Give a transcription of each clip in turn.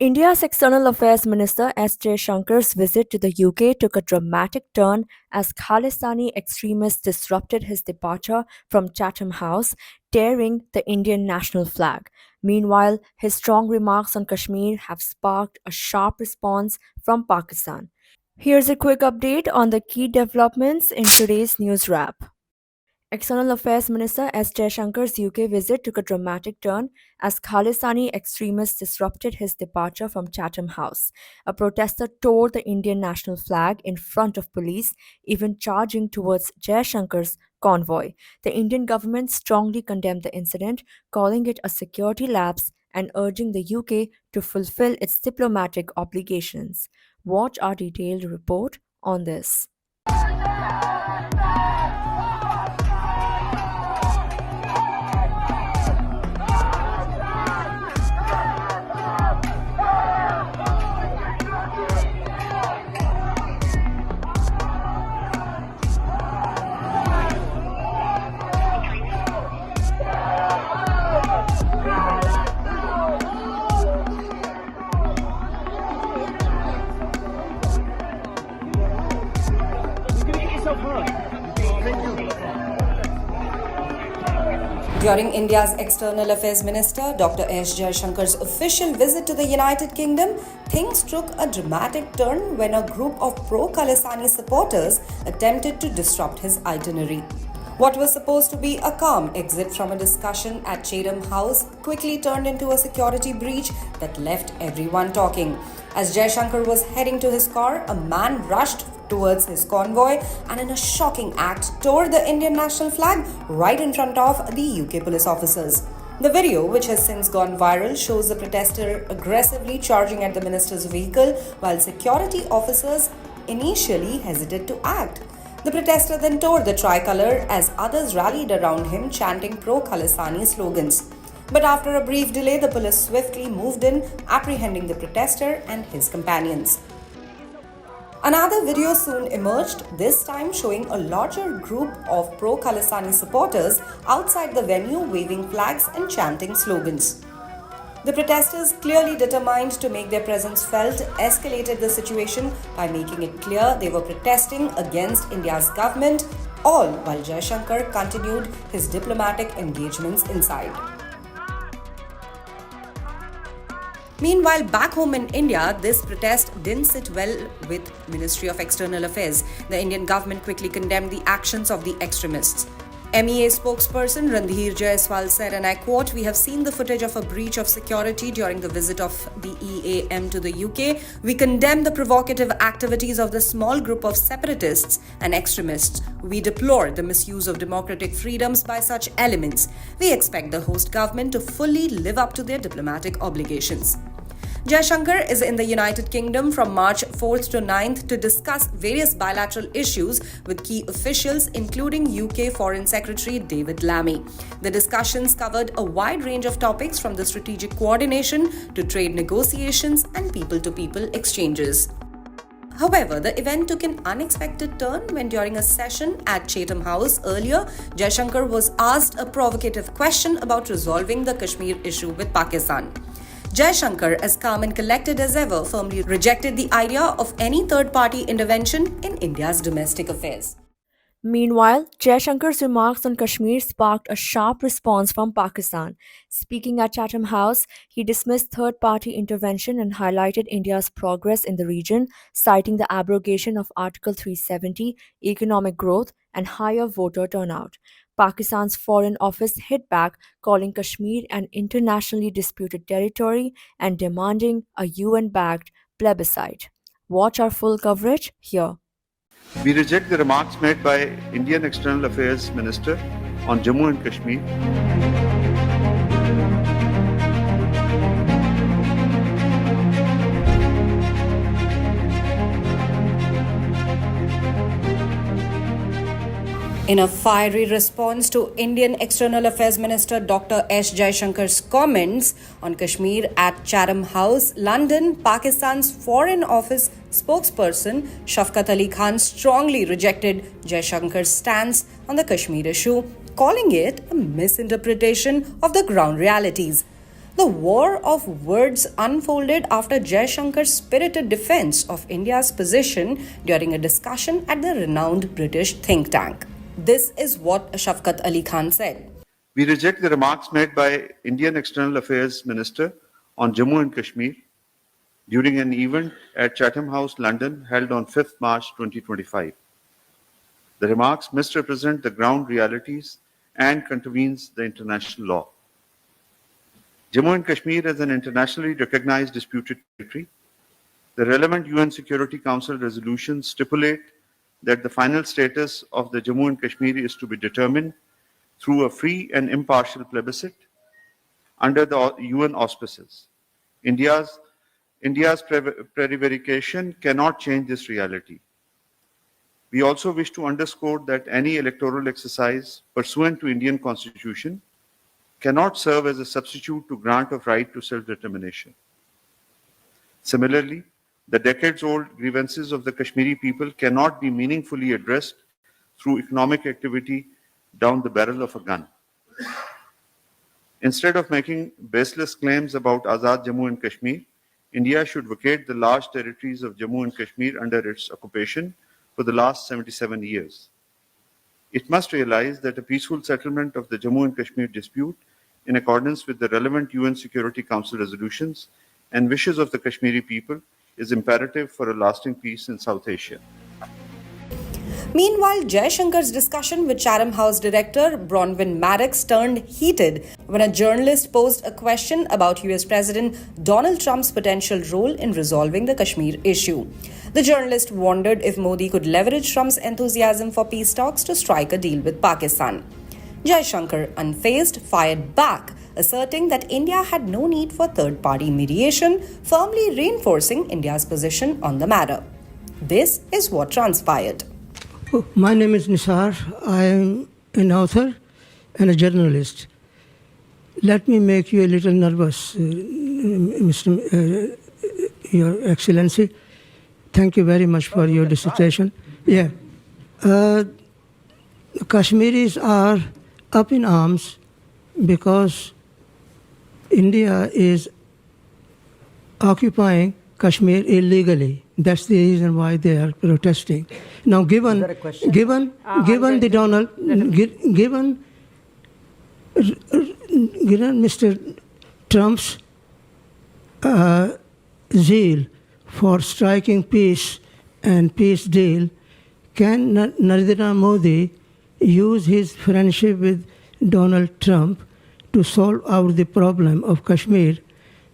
India's External Affairs Minister S. Jaishankar's visit to the UK took a dramatic turn as Khalistani extremists disrupted his departure from Chatham House, tearing the Indian national flag. Meanwhile, his strong remarks on Kashmir have sparked a sharp response from Pakistan. Here's a quick update on the key developments in today's news wrap. External Affairs Minister S. Jaishankar's UK visit took a dramatic turn as Khalistani extremists disrupted his departure from Chatham House. A protester tore the Indian national flag in front of police, even charging towards Jaishankar's convoy. The Indian government strongly condemned the incident, calling it a security lapse and urging the UK to fulfill its diplomatic obligations. Watch our detailed report on this. During India's External Affairs Minister Dr. S. Jaishankar's official visit to the United Kingdom, things took a dramatic turn when a group of pro-Khalistani supporters attempted to disrupt his itinerary. What was supposed to be a calm exit from a discussion at Chatham House quickly turned into a security breach that left everyone talking. As Jaishankar was heading to his car, a man rushed towards his convoy and in a shocking act tore the Indian national flag right in front of the UK police officers. The video, which has since gone viral, shows the protester aggressively charging at the minister's vehicle while security officers initially hesitated to act. The protester then tore the tricolour as others rallied around him chanting pro-Khalistani slogans. But after a brief delay, the police swiftly moved in, apprehending the protester and his companions. Another video soon emerged, this time showing a larger group of pro-Khalistani supporters outside the venue waving flags and chanting slogans. The protesters, clearly determined to make their presence felt, escalated the situation by making it clear they were protesting against India's government, all while Jaishankar continued his diplomatic engagements inside. Meanwhile, back home in India, this protest didn't sit well with Ministry of External Affairs. The Indian government quickly condemned the actions of the extremists. MEA spokesperson Randhir Jaiswal said, and I quote, "We have seen the footage of a breach of security during the visit of the EAM to the UK. We condemn the provocative activities of the small group of separatists and extremists. We deplore the misuse of democratic freedoms by such elements. We expect the host government to fully live up to their diplomatic obligations." Jaishankar is in the United Kingdom from March 4th to 9th to discuss various bilateral issues with key officials, including UK Foreign Secretary David Lammy. The discussions covered a wide range of topics from the strategic coordination to trade negotiations and people-to-people exchanges. However, the event took an unexpected turn when during a session at Chatham House earlier, Jaishankar was asked a provocative question about resolving the Kashmir issue with Pakistan. Jaishankar, as calm and collected as ever, firmly rejected the idea of any third-party intervention in India's domestic affairs. Meanwhile, Jaishankar's remarks on Kashmir sparked a sharp response from Pakistan. Speaking at Chatham House, he dismissed third-party intervention and highlighted India's progress in the region, citing the abrogation of Article 370, economic growth, and higher voter turnout. Pakistan's Foreign Office hit back, calling Kashmir an internationally disputed territory and demanding a UN-backed plebiscite. Watch our full coverage here. We reject the remarks made by Indian External Affairs Minister on Jammu and Kashmir. In a fiery response to Indian External Affairs Minister Dr. S. Jaishankar's comments on Kashmir at Chatham House, London, Pakistan's Foreign Office spokesperson Shafqat Ali Khan strongly rejected Jaishankar's stance on the Kashmir issue, calling it a misinterpretation of the ground realities. The war of words unfolded after Jaishankar's spirited defense of India's position during a discussion at the renowned British think tank. This is what Shafqat Ali Khan said. We reject the remarks made by Indian External Affairs Minister on Jammu and Kashmir during an event at Chatham House, London, held on 5th March 2025. The remarks misrepresent the ground realities and contravenes the international law. Jammu and Kashmir is an internationally recognized disputed territory. The relevant UN Security Council resolutions stipulate that the final status of the Jammu and Kashmir is to be determined through a free and impartial plebiscite under the UN auspices. India's prevarication cannot change this reality. We also wish to underscore that any electoral exercise pursuant to Indian Constitution cannot serve as a substitute to grant of right to self-determination. Similarly, the decades-old grievances of the Kashmiri people cannot be meaningfully addressed through economic activity down the barrel of a gun. Instead of making baseless claims about Azad Jammu and Kashmir, India should vacate the large territories of Jammu and Kashmir under its occupation for the last 77 years. It must realize that a peaceful settlement of the Jammu and Kashmir dispute in accordance with the relevant UN Security Council resolutions and wishes of the Kashmiri people is imperative for a lasting peace in South Asia. Meanwhile, Jaishankar's discussion with Chatham House director Bronwyn Maddox turned heated when a journalist posed a question about US President Donald Trump's potential role in resolving the Kashmir issue. The journalist wondered if Modi could leverage Trump's enthusiasm for peace talks to strike a deal with Pakistan. Jaishankar, unfazed, fired back, asserting that India had no need for third-party mediation, firmly reinforcing India's position on the matter. This is what transpired. My name is Nisar. I am an author and a journalist. Let me make you a little nervous, Your Excellency. Thank you very much for your dissertation. Yeah. Kashmiris are up in arms because India is occupying Kashmir illegally. That's the reason why they are protesting. Now, given Mr. Trump's zeal for striking peace and peace deal, can Narendra Modi use his friendship with Donald Trump to solve out the problem of Kashmir?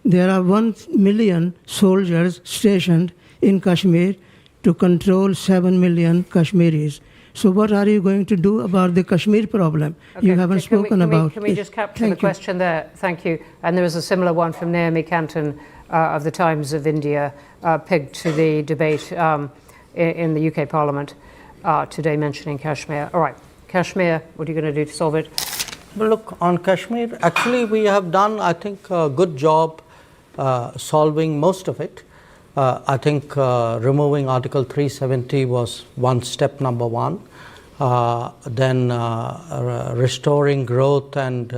There are 1 million soldiers stationed in Kashmir to control 7 million Kashmiris. So what are you going to do about the Kashmir problem? Okay, you haven't spoken about it. Can we just capture the question there? Thank you. And there was a similar one from Naomi Canton of the Times of India, pegged to the debate in the UK Parliament today mentioning Kashmir. All right, Kashmir, what are you going to do to solve it? Well, look, on Kashmir, actually we have done, I think, a good job solving most of it. I think removing Article 370 was step number one. Then restoring growth and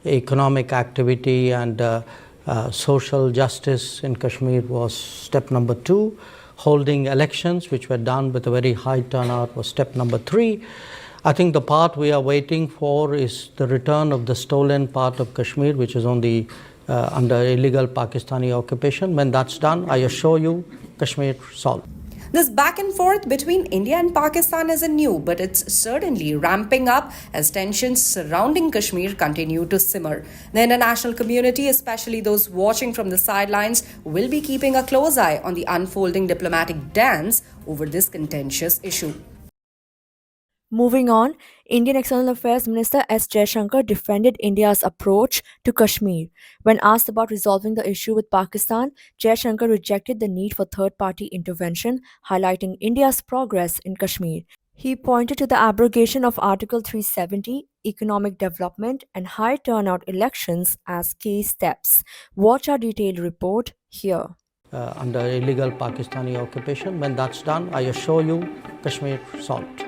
economic activity and social justice in Kashmir was step number 2. Holding elections, which were done with a very high turnout, was step number 3. I think the part we are waiting for is the return of the stolen part of Kashmir, which is on the under illegal Pakistani occupation. When that's done, I assure you, Kashmir solved. This back and forth between India and Pakistan isn't new, but it's certainly ramping up as tensions surrounding Kashmir continue to simmer. The international community, especially those watching from the sidelines, will be keeping a close eye on the unfolding diplomatic dance over this contentious issue. Moving on, Indian External Affairs Minister S. Jaishankar defended India's approach to Kashmir. When asked about resolving the issue with Pakistan, Jaishankar rejected the need for third-party intervention, highlighting India's progress in Kashmir. He pointed to the abrogation of Article 370, economic development, and high turnout elections as key steps. Watch our detailed report here. Under illegal Pakistani occupation, when that's done, I assure you, Kashmir solved.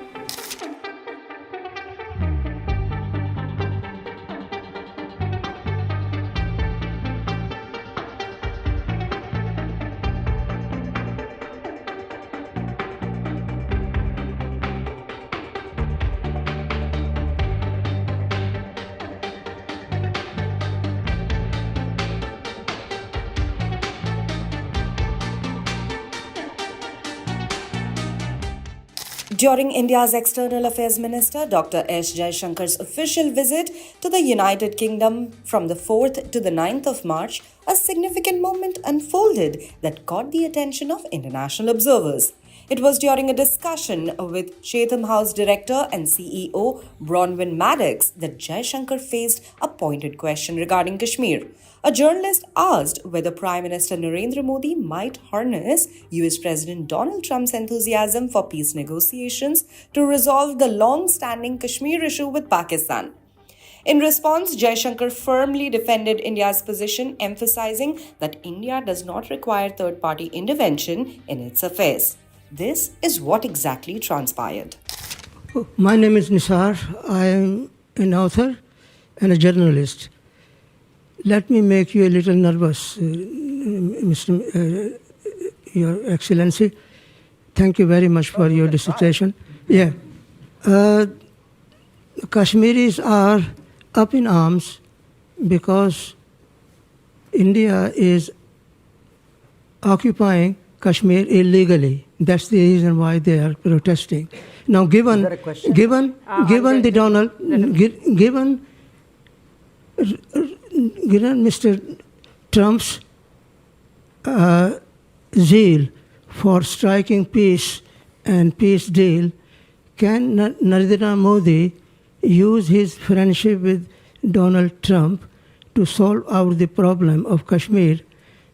During India's External Affairs Minister Dr. Jaishankar's official visit to the United Kingdom from the 4th to the 9th of March, a significant moment unfolded that caught the attention of international observers. It was during a discussion with Chatham House director and CEO Bronwyn Maddox that Jaishankar faced a pointed question regarding Kashmir. A journalist asked whether Prime Minister Narendra Modi might harness US President Donald Trump's enthusiasm for peace negotiations to resolve the long-standing Kashmir issue with Pakistan. In response, Jaishankar firmly defended India's position, emphasizing that India does not require third-party intervention in its affairs. This is what exactly transpired. My name is Nisar. I am an author and a journalist. Let me make you a little nervous, Your Excellency. Thank you very much for your dissertation. Yeah. Kashmiris are up in arms because India is occupying Kashmir illegally. That's the reason why they are protesting. Now, given Mr. Trump's zeal for striking peace and peace deal, can Narendra Modi use his friendship with Donald Trump to solve out the problem of Kashmir?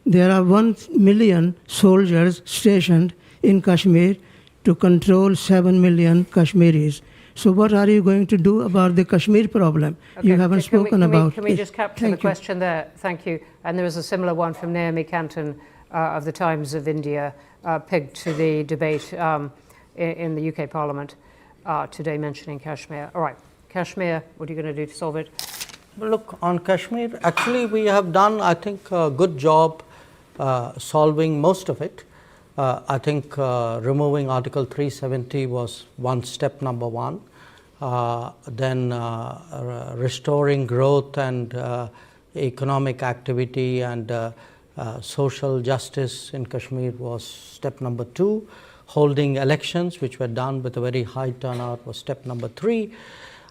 There are 1 million soldiers stationed in Kashmir to control 7 million Kashmiris. So what are you going to do about the Kashmir problem? Okay, you haven't spoken about it. Can we just capture the question there? Thank you. And there was a similar one from Naomi Canton of the Times of India, pegged to the debate in the UK Parliament today mentioning Kashmir. All right, Kashmir, what are you going to do to solve it? Well, look, on Kashmir, actually we have done, I think, a good job solving most of it. I think removing Article 370 was step number one. Then restoring growth and economic activity and social justice in Kashmir was step number 2. Holding elections, which were done with a very high turnout, was step number 3.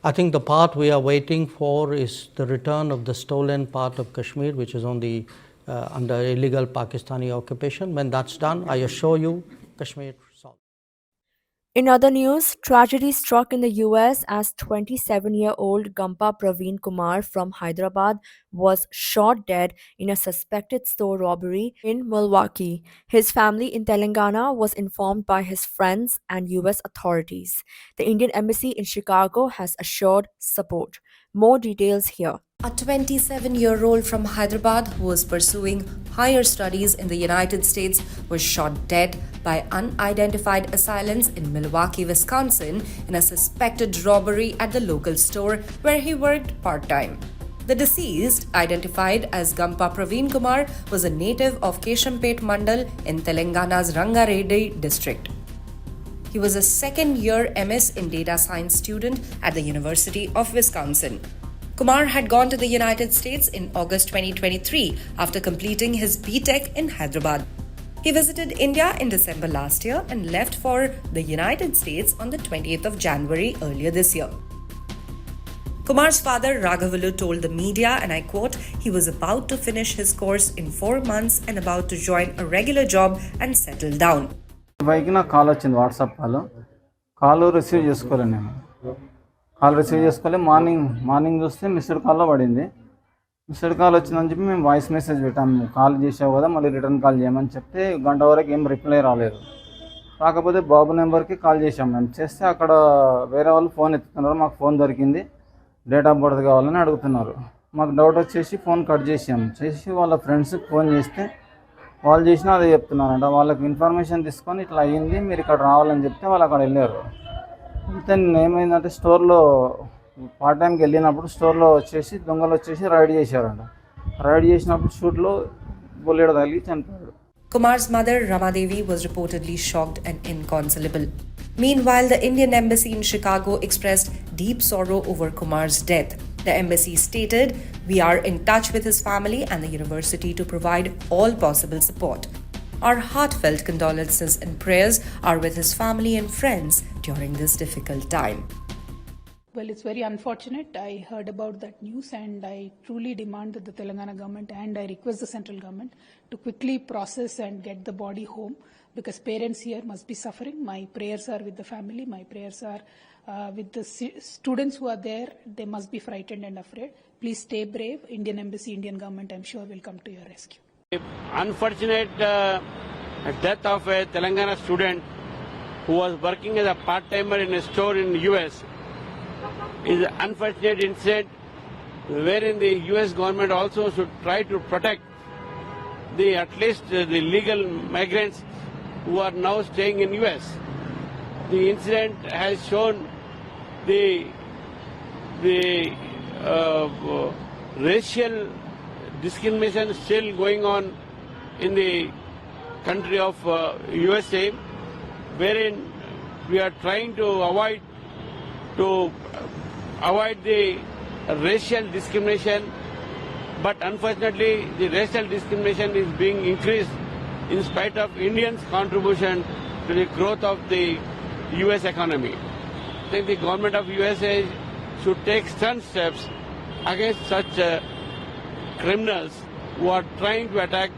I think the part we are waiting for is the return of the stolen part of Kashmir, which is on the under illegal Pakistani occupation. When that's done, I assure you, Kashmir solved. In other news, tragedy struck in the US as 27-year-old Gampa Praveen Kumar from Hyderabad was shot dead in a suspected store robbery in Milwaukee. His family in Telangana was informed by his friends and US authorities. The Indian Embassy in Chicago has assured support. More details here. A 27-year-old from Hyderabad who was pursuing higher studies in the United States was shot dead by unidentified assailants in Milwaukee, Wisconsin in a suspected robbery at the local store where he worked part-time. The deceased, identified as Gampa Praveen Kumar, was a native of Keshampet Mandal in Telangana's Rangareddy district. He was a second-year MS in data science student at the University of Wisconsin. Kumar had gone to the United States in August 2023 after completing his BTech in Hyderabad. He visited India in December last year and left for the United States on the 20th of January earlier this year. Kumar's father Raghavalu told the media, and I quote, he was about to finish his course in 4 months and about to join a regular job and settle down. Bike నాకు call వచ్చింది WhatsApp call receive చేసుకోలేను నేను call receive చేసుకోలే morning చూస్తే missed కాల్లో పడింది missed call వచ్చిందని చెప్పి మేము వాయిస్ మెసేజ్ పెట్టాము కాల్ చేసావు కదా మళ్ళీ రిటర్న్ కాల్ చేయమని చెప్తే గంట వరకు ఏం రిప్లై రాలేదు కాకపోతే బాబు నెంబర్కి కాల్ చేసాము మేము చేస్తే అక్కడ వేరే వాళ్ళు ఫోన్ ఎత్తుతున్నారు మాకు ఫోన్ దొరికింది డేట్ ఆఫ్ బర్త్ కావాలని అడుగుతున్నారు మాకు డౌట్ వచ్చేసి ఫోన్ కట్ చేసి వాళ్ళ ఫ్రెండ్స్కి ఫోన్ చేస్తే వాళ్ళు చేసినా అదే చెప్తున్నారంట వాళ్ళకి ఇన్ఫర్మేషన్ తీసుకొని ఇట్లా అయ్యింది మీరు ఇక్కడ రావాలని చెప్తే వాళ్ళు అక్కడ వెళ్ళారు అయితే ఏమైందంటే స్టోర్లో పార్ట్ టైంకి వెళ్ళినప్పుడు స్టోర్లో వచ్చేసి దొంగలు వచ్చేసి రైడ్ చేశారంట రైడ్ చేసినప్పుడు షూట్లో బుల్లెట్ తగిలి చనిపోయాడు. Kumar's mother, Ramadevi, was reportedly shocked and inconsolable. Meanwhile, the Indian Embassy in Chicago expressed deep sorrow over Kumar's death. The embassy stated, "We are in touch with his family and the university to provide all possible support. Our heartfelt condolences and prayers are with his family and friends during this difficult time. Well, it's very unfortunate. I heard about that news and I truly demand that the Telangana government and I request the central government to quickly process and get the body home because parents here must be suffering. My prayers are with the family. My prayers are with the students who are there. They must be frightened and afraid. Please stay brave. Indian Embassy, Indian government, I'm sure will come to your rescue. Unfortunate death of a Telangana student who was working as a part-timer in a store in the US is an unfortunate incident wherein the US government also should try to protect at least the legal migrants who are now staying in US. The incident has shown the racial discrimination still going on in the country of USA, wherein we are trying to avoid the racial discrimination, but unfortunately the racial discrimination is being increased in spite of Indians' contribution to the growth of the US economy. I think the government of USA should take stern steps against such criminals who are trying to attack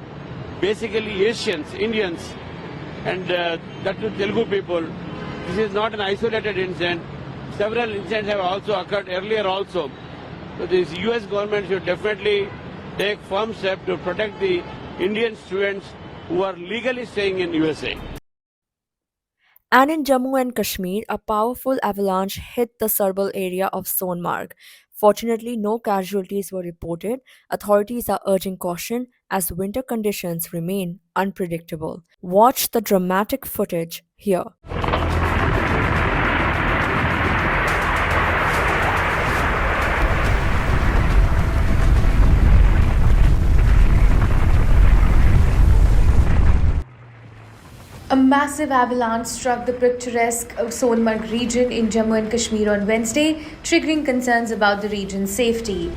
basically Asians, Indians, and that to Telugu people. This is not an isolated incident. Several incidents have also occurred earlier also. So this US government should definitely take firm steps to protect the Indian students who are legally staying in USA. And in Jammu and Kashmir, a powerful avalanche hit the Sarbal area of Sonmarg. Fortunately, no casualties were reported. Authorities are urging caution as winter conditions remain unpredictable. Watch the dramatic footage here. A massive avalanche struck the picturesque Sonmarg region in Jammu and Kashmir on Wednesday, triggering concerns about the region's safety.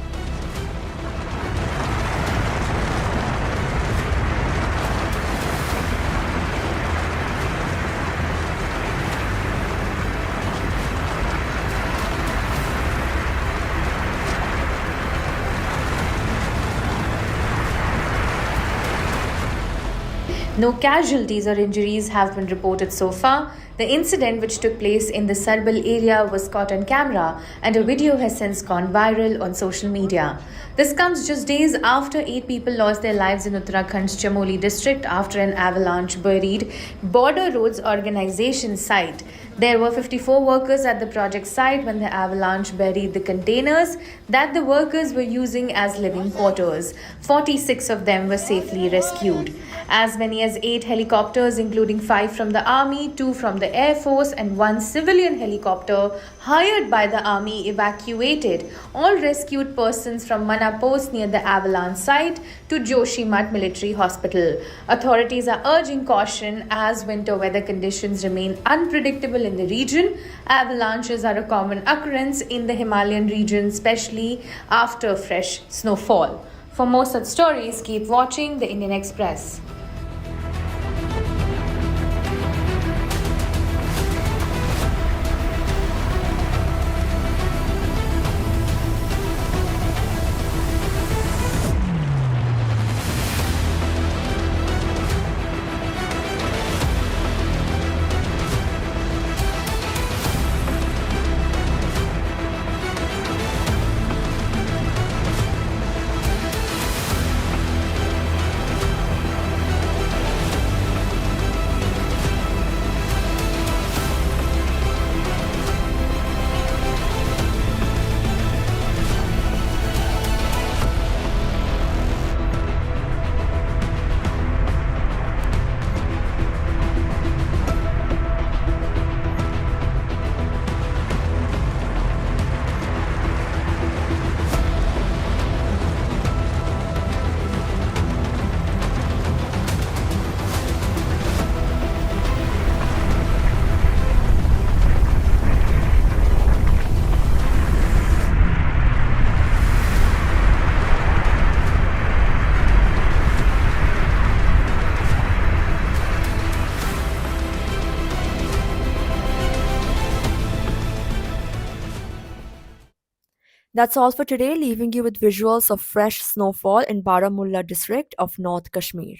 No casualties or injuries have been reported so far. The incident, which took place in the Sarbal area, was caught on camera and a video has since gone viral on social media. This comes just days after 8 people lost their lives in Uttarakhand's Chamoli district after an avalanche buried Border Roads Organization site. There were 54 workers at the project site when the avalanche buried the containers that the workers were using as living quarters. 46 of them were safely rescued. As many as 8 helicopters, including 5 from the Army, 2 from the Air Force and 1 civilian helicopter hired by the Army, evacuated all rescued persons from Mana Post near the avalanche site to Joshimath Military Hospital. Authorities are urging caution as winter weather conditions remain unpredictable in the region. Avalanches are a common occurrence in the Himalayan region, especially after fresh snowfall. For more such stories, keep watching the Indian Express. That's all for today, leaving you with visuals of fresh snowfall in Baramulla district of North Kashmir.